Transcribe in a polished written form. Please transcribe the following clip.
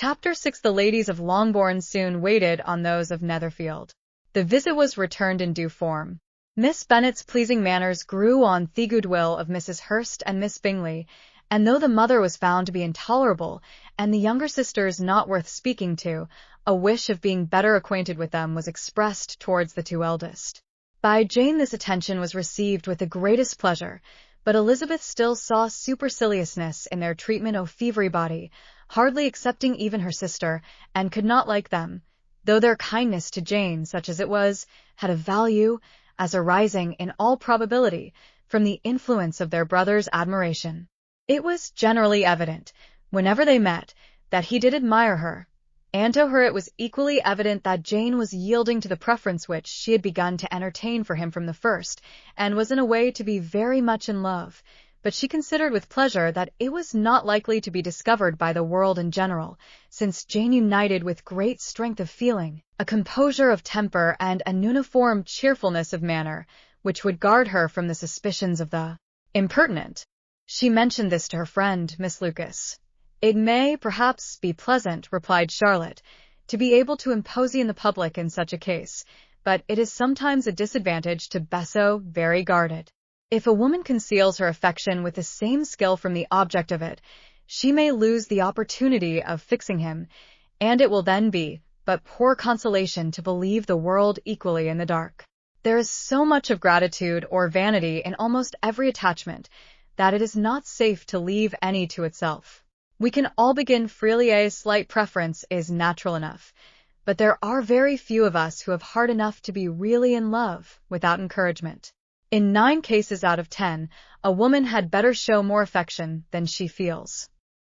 Chapter 6. The ladies of Longbourn soon waited on those of Netherfield. The visit was returned in due form. Miss Bennet's pleasing manners grew on the goodwill of Mrs. Hurst and Miss Bingley, and though the mother was found to be intolerable, and the younger sisters not worth speaking to, a wish of being better acquainted with them was expressed towards the two eldest. By Jane this attention was received with the greatest pleasure, but Elizabeth still saw superciliousness in their treatment of Feverybody, hardly excepting even her sister, and could not like them, though their kindness to Jane, such as it was, had a value, as arising, in all probability, from the influence of their brother's admiration. It was generally evident, whenever they met, that he did admire her, and to her it was equally evident that Jane was yielding to the preference which she had begun to entertain for him from the first, and was in a way to be very much in love, but she considered with pleasure that it was not likely to be discovered by the world in general, since Jane united with great strength of feeling, a composure of temper, and an uniform cheerfulness of manner, which would guard her from the suspicions of the impertinent. She mentioned this to her friend, Miss Lucas. "It may, perhaps, be pleasant," replied Charlotte, "to be able to impose in the public in such a case, but it is sometimes a disadvantage to be so very guarded. If a woman conceals her affection with the same skill from the object of it, she may lose the opportunity of fixing him, and it will then be but poor consolation to believe the world equally in the dark. There is so much of gratitude or vanity in almost every attachment, that it is not safe to leave any to itself. We can all begin freely, a slight preference is natural enough, but there are very few of us who have heart enough to be really in love without encouragement. In 9 cases out of 10, a woman had better show more affection than she feels.